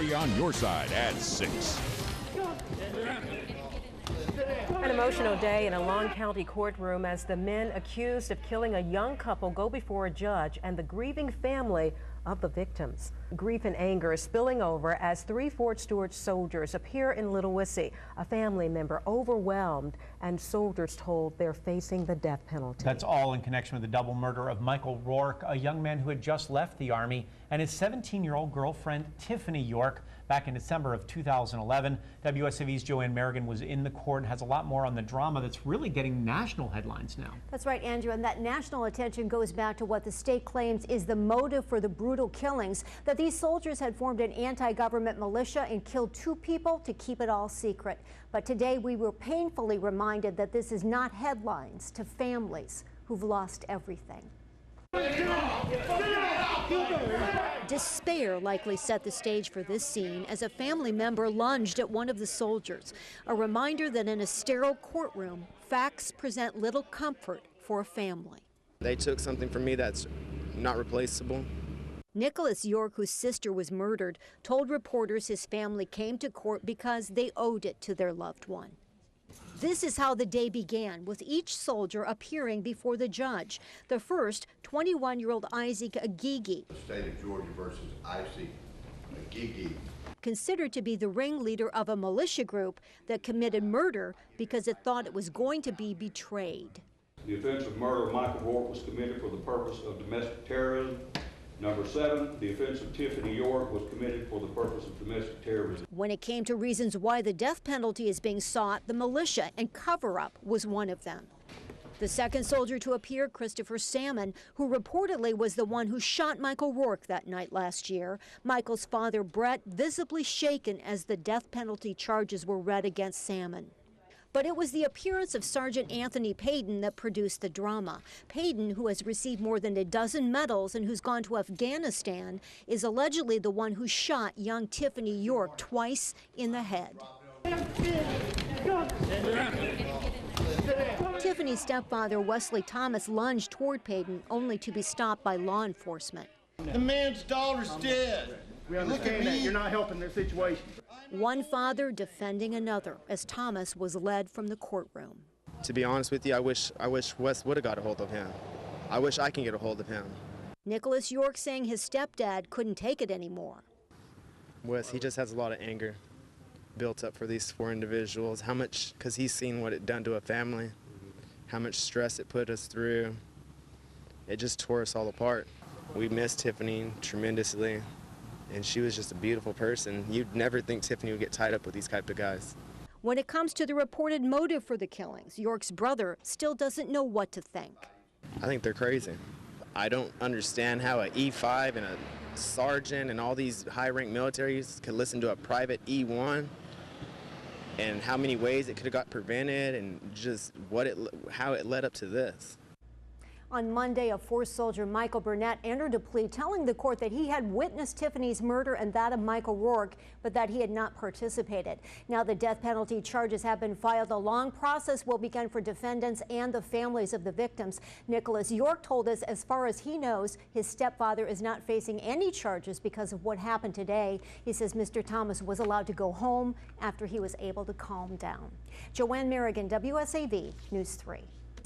be on your side at 6. An emotional day in a Long County courtroom as the men accused of killing a young couple go before a judge and the grieving family of the victims. Grief and anger is spilling over as 3 Fort Stewart soldiers appear in LUDOWICI. A family member overwhelmed and soldiers told they're facing the death penalty. That's all in connection with the double murder of Michael ROARK, a young man who had just left the Army, and his 17-year-old girlfriend, Tiffany York, back in December of 2011. WSAV'S JoAnn Merrigan was in the court and has a lot more on the drama that's really getting national headlines now. That's right, Andrew, and that national attention goes back to what the state claims is the motive for the brutal killings, that these soldiers had formed an anti-government militia and killed 2 people to keep it all secret. But today we were painfully reminded that this is not headlines to families who've lost everything. Despair likely set the stage for this scene as a family member lunged at one of the soldiers. A reminder that in a sterile courtroom, facts present little comfort for a family. They took something from me that's not replaceable. Nicholas York, whose sister was murdered, told reporters his family came to court because they owed it to their loved one. This is how the day began, with each soldier appearing before the judge. The first, 21-year-old Isaac Agigi. State of Georgia versus Isaac Agigi. Considered to be the ringleader of a militia group that committed murder because it thought it was going to be betrayed. The offense of murder of Michael ROARK was committed for the purpose of domestic terrorism. Number 7, the offense of Tiffany York was committed for the purpose of domestic terrorism. When it came to reasons why the death penalty is being sought, the militia and cover-up was one of them. The second soldier to appear, Christopher Salmon, who reportedly was the one who shot Michael ROARK that night last year. Michael's father, Brett, visibly shaken as the death penalty charges were read against Salmon. But it was the appearance of Sergeant Anthony Payton that produced the drama. Payton, who has received more than a dozen medals and who's gone to Afghanistan, is allegedly the one who shot young Tiffany York twice in the head. Tiffany's stepfather, Wesley Thomas, lunged toward Payton, only to be stopped by law enforcement. The man's daughter's dead. We understand that. You're not helping their situation. One father defending another as Thomas was led from the courtroom. To be honest with you, I wish Wes would have got a hold of him. I wish I can get a hold of him. Nicholas York saying his stepdad couldn't take it anymore. Wes, he just has a lot of anger built up for these 4 individuals. How much, because he's seen what it done to a family, how much stress it put us through. It just tore us all apart. We missed Tiffany tremendously. And she was just a beautiful person. You'd never think Tiffany would get tied up with these type of guys. When it comes to the reported motive for the killings, York's brother still doesn't know what to think. I think they're crazy. I don't understand how an E5 and a sergeant and all these high-ranked militaries could listen to a private E1 and how many ways it could have got prevented and just how it led up to this. On Monday, a 4th soldier, Michael Burnett, entered a plea telling the court that he had witnessed Tiffany's murder and that of Michael ROARK, but that he had not participated. Now the death penalty charges have been filed. A long process will begin for defendants and the families of the victims. Nicholas York told us, as far as he knows, his stepfather is not facing any charges because of what happened today. He says Mr. Thomas was allowed to go home after he was able to calm down. JoAnn Merrigan, WSAV News 3.